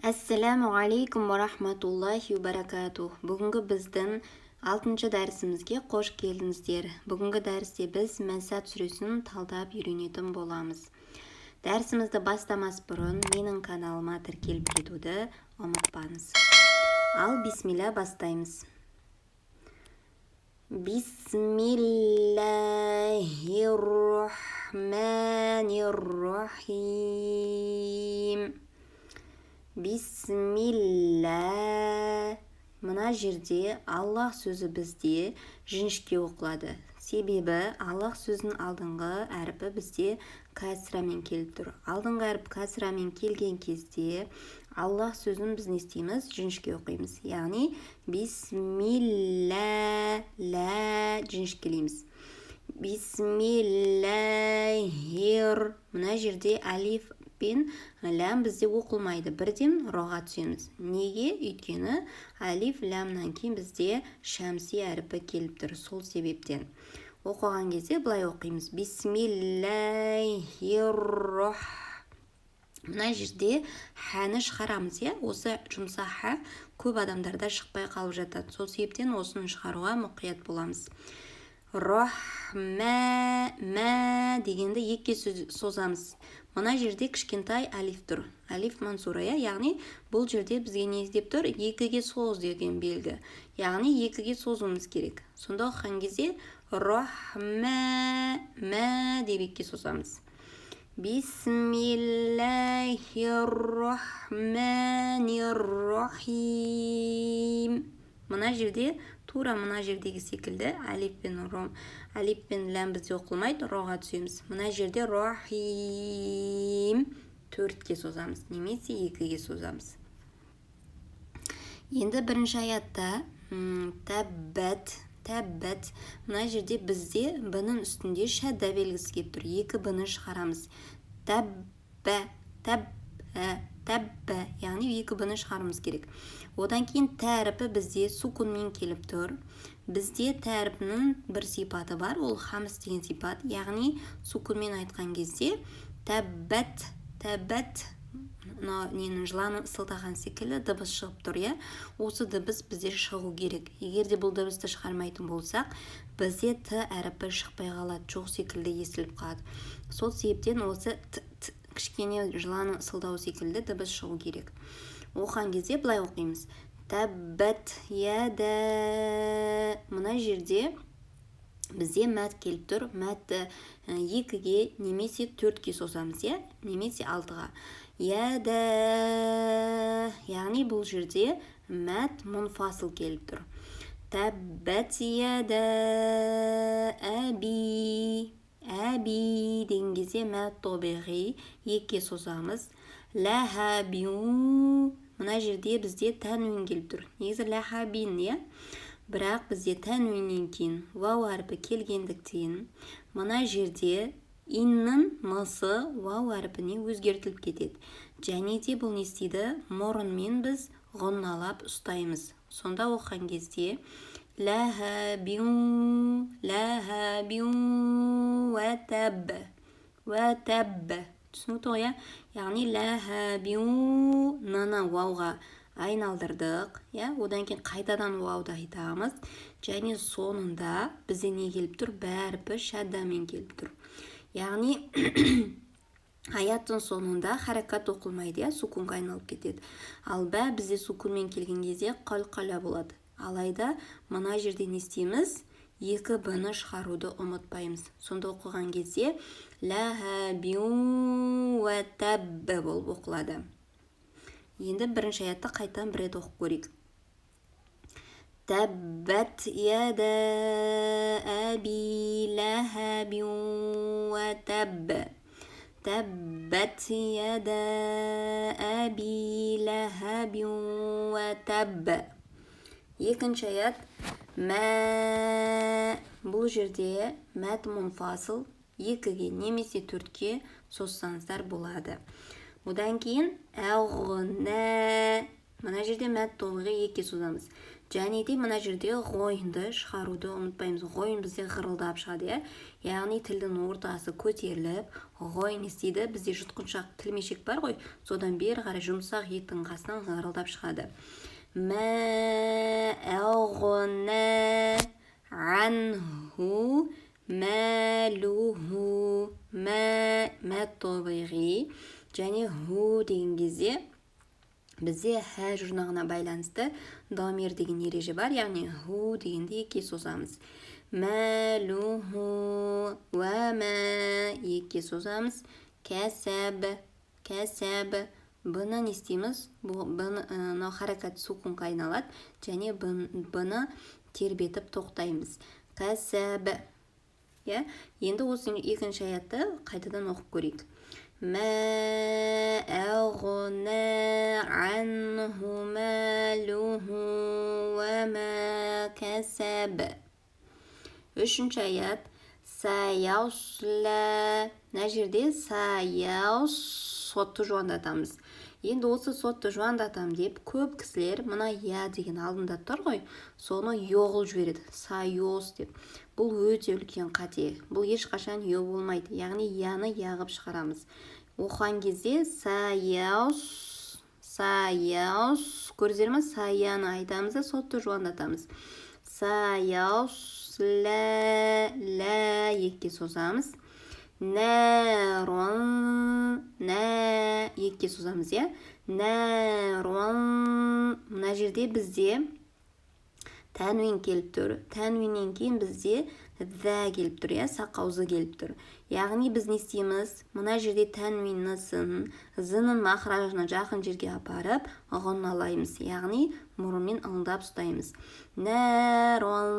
Ассаламу алейкум ва рахматуллахи ва баракатух. Бүгінгі біздің 6-шы дәрісімізге қош келдіңіздер. Бүгінгі дәрісте біз Мәсәд сүресін талдап үйренетін боламыз. Дәрісімізді бастамас бұрын менің каналыма тіркеліп кетуді ұмытпаңыз. Ал бисмилля бастаймыз. Бисмиллахиррахманиррахим. Бисмилля. Мына жерде Аллах сөзі бізде жіңішке оқылады. Себебі Аллах сөзінің алдыңғы әріпі бізде кәсірамен келіп тұр. Алдыңғы әріп кәсірамен келген кезде Аллах сөзін біз не істейміз? Жіңішке оқимыз. Яғни бисмилля, лә жіңішкелейміз. Бисмиллахир. Мына жерде алиф пен ләм бізде оқылмайды. Бірден роға түсеміз. Неге? Өйткені алиф ләмнан кейін бізде шәмси әріпі келіп тұр. Сол себептен. Оқыған кезде былай оқимыз. Бисмиллахиррах. Мына жерде хәні шығарамыз, осы жұмсақ ха көп адамдарда шықпай қалып жатады. Сол себептен осыны шығаруға мұқият боламыз. Рахма, мә дегенді екіге созамыз. Мына жерде кішкентай алиф тұр. Алиф мансура, яғни бұл жерде бізге не деп тұр? Екіге соз деген белгі. Яғни екіге созуымыз керек. Сонда оқыған кезде рахма, мә деп екіге созамыз. Бисмиллахиррахманиррахим. Мына жерде тура мына жердегі секілді алиф пен ләм бізде оқылмайды, роға түсеміз. Мына жерде рахим төртке созамыз, немесе екіге созамыз. Енді бірінші аятта тәббәт. Мына жерде бізде бінің үстінде шәдда белгісі келіп тұр. Екі біні шығарамыз. Тәббә, яғни екі біні шығарымыз керек. Одан кейін тәріпі бізде сукунмен келіп тұр. Бізде тәріпінің бір сипаты бар, ол хамс деген сипат. Яғни сукунмен айтқан кезде тәббәт, ненің жыланы сылтаған секілді дыбыс шығып тұр, осы дыбыс бізде шығу керек. Егер де бұл дыбысты шығармайтын болсақ, бізде т әріпі шықпай қалады, жоқ секілді естіліп қалады. Сол себептен осы кішкене жыланы сылдау секілді дыбыс шығу керек. Оқыған кезде былай оқимыз. Тәббәт яда. Мына жерде бізде мәт келіп тұр. Мәтті екіге немесе төртке созамыз, немесе алтыға. Яда, яғни бұл жерде мәт мұнфасыл келіп тұр. Тәббәт яда әби деген кезде мәт тобиғи екіге созамыз. Ләхабин. Мына жерде бізде тәнуин келіп тұр. Негізі ләхабин, бірақ бізде тәнуиннен кейін вау әріпі келгендіктен мына жерде иннің мысы вау әріпіне өзгертіліп кетеді. Және де бұл не істейді? Мұрынмен біз ғұнналап ұстаймыз. Сонда оқыған кезде ләхабин вәтәбб. Түсінікті ғой, яғни ләхабин наны вауға айналдырдық, одан кейін қайтадан вауды айтамыз. Және соңында бізде не келіп тұр? Бәріпі шәддамен келіп тұр. Яғни аяттың соңында харакат оқылмайды, сукунға айналып кетеді. Ал бә бізде сукунмен келген кезде қалқала болады. Алайда мына жерде не істейміз? Екі біні шығаруды ұмытпаймыз. Сонда оқыған кезде ләхабин вәтәбб болып оқылады. Енді бірінші аятты қайтан бір рет оқып көрейік. Тәббәт яда әби ләхабин вәтәбб. Тәббәт яда әби ләхабин вәтәбб. Екінші аят мә. Бұл жерде мәт мұнфасыл екіге немесе төртке созсаңыздар болады. Одан кейін әғына. Мына жерде мәт тобиғи екіге созамыз. және де мына жерде ғойынды шығаруды ұмытпаймыз. Ғойын бізде ғырылдап шығады, яғни тілдің ортасы көтеріліп, ғойын істейді. Бізде жұтқыншақ тілмешек бар ғой, содан бері қарай жұмсақ еттің қасынан ғырылдап шығады. Мә әғна анху мәлуху. Мә тобиғи. Және ху деген кезде бізде хә жұрнағына байланысты дамир деген ереже бар, яғни ху дегенде екке созамыз. Мәлуху уә мә екке созамыз. Кәсәб. Бұны не істейміз? Бұны харакат сукунға айналады, және бұны тербетіп тоқтаймыз. Кәсәб. Енді осы екінші аятты қайтадан оқып көрейік. Мә әғна анху мәлуху уә мә кәсәб. Үшінші аят. Саяусла. Мына жерде саяус сотты жуандатамыз. Енді осы сотты жуандатам деп көп кісілер мына я деген алдында тұр ғой, соны йоғыл жібереді. Сайос деп. Бұл өте үлкен қате. Бұл ешқашан йо болмайды. Яғни яны яғып шығарамыз. Оқыған кезде саяус. Көрдіңіздер ме? Саяны айтамыз да сотты жуандатамыз. Саяус ла екке созамыз. Нәрон екке созамыз, Нәрон. Мына жерде бізде тәнвин келіп тұр. Тәнвиннен кейін бізде зә келіп тұр, сақаузы келіп тұр. Яғни біз не істейміз? Мына жерде тәнвинні зының мақражына жақын жерге апарып, ғонналаймыз. Яғни мұрынмен ыңдап ұстаймыз. Нәрон,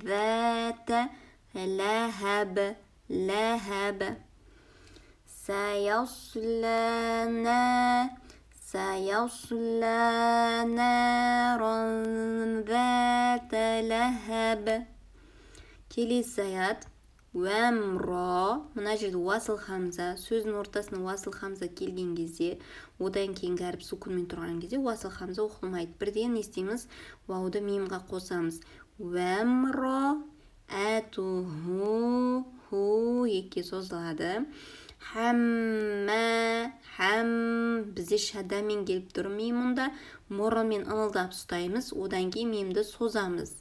зәті, ләхәб. Саяусла нәрон зәті ләхәб. Келесі аят. Уәмра. Мына жерде уасыл хамза, сөздің ортасына уасыл хамза келген кезде, одан кейін әріп сукунмен тұрған кезде уасыл хамза оқылмайды. Бірден не істейміз? Вауды мимға қосамыз. Уәмра әтуху. Ху екке созылады. Хәм бізде шадамен келіп тұр мимында, мұрынмен ыңылдап ұстаймыз, одан кейін мимді созамыз.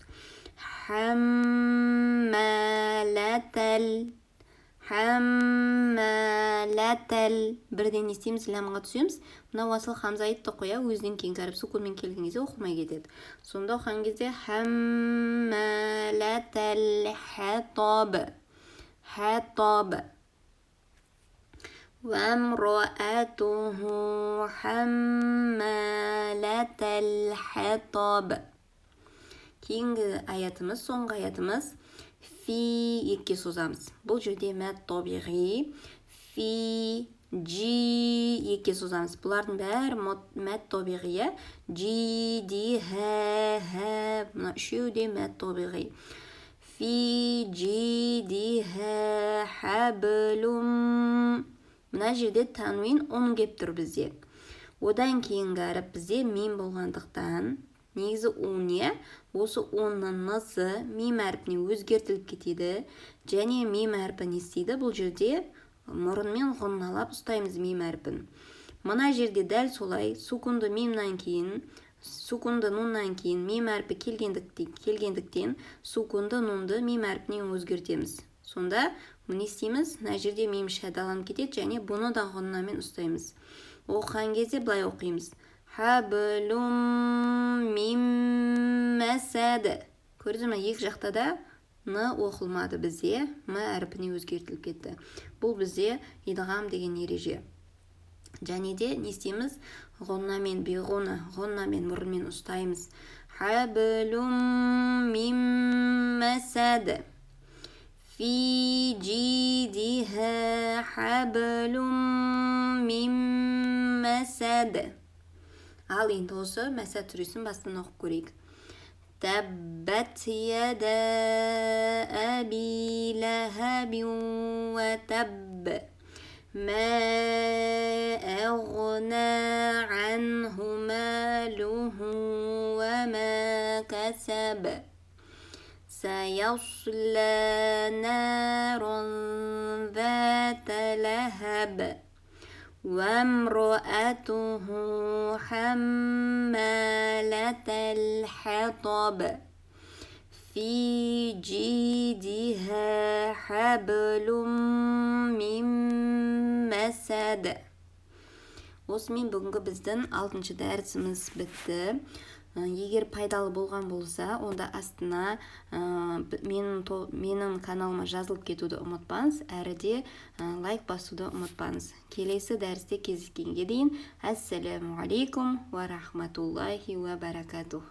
Хәммәләтәл. Бірден естейміз, ләмға түсеміз. Мына уасыл хамза айтты қоя, өзінен кейін кәріп сукунмен келген кезде оқылмай кетеді. Сонда оқыған кезде хәммәләтәл хәтаб. Вәмроәтуху хәммәләтәл хәтаб. Кейінгі аятымыз, соңғы аятымыз. Фи екке созамыз. Бұл жерде мәт табиғи. Фи, джи екке созамыз. Бұлардың бәрі мәт табиғи. Джи, ди, хә. Мұна үшеу де мәт табиғи. Фи, джи, ди, хәбілум. Мұна жерде танвин он кеп тұр бізде. Одан кейін әріп бізде мим болғандықтан, негізі он осы онның нысы мим әрпіне өзгертіліп кетеді, және мим әрпі не істейді? Бұл жерде мұрынмен ғонналап ұстаймыз мим әрпін. Мына жерде дәл солай сукунды мимнан кейін, сукунды нуннан кейін мим әрпі келгендіктен сукунды нунды мим әрпіне өзгертеміз. Сонда не істейміз? Мына жерде мим шәдаланып кетеді, және бұны да ғоннамен ұстаймыз. Оқыған кезде былай оқимыз. Хәбілум мим мәсәді. Көрдіңіз ме? Екі жақта да ны оқылмады бізде, м әрпіне өзгертіліп кетті. Бұл бізде идғам деген ереже. Және де не істейміз? Ғоннамен мұрынмен ұстаймыз. Хәбілум мим мәсәді. Фи джидиха хәбілум мим мәсәді. Ал енді осы мәсәд түресін бастан оқып көрейік. Тәббәт яда әби ләхәбин вә тәбб. Мә әғна анху мәлуху لهب سيصلى نارا ذات لهب وامرأته حمالة الحطب في جيدها حبل من مسد. осымен бүгінгі біздің 6-шы дәрісіміз бітті. Егер пайдалы болған болса, онда астына менің каналыма жазылып кетуді ұмытпаңыз, әрі де лайк басуды ұмытпаңыз. Келесі дәрісте кездескенге дейін, ассаляму алейкум ва рахматуллахи ва баракатух.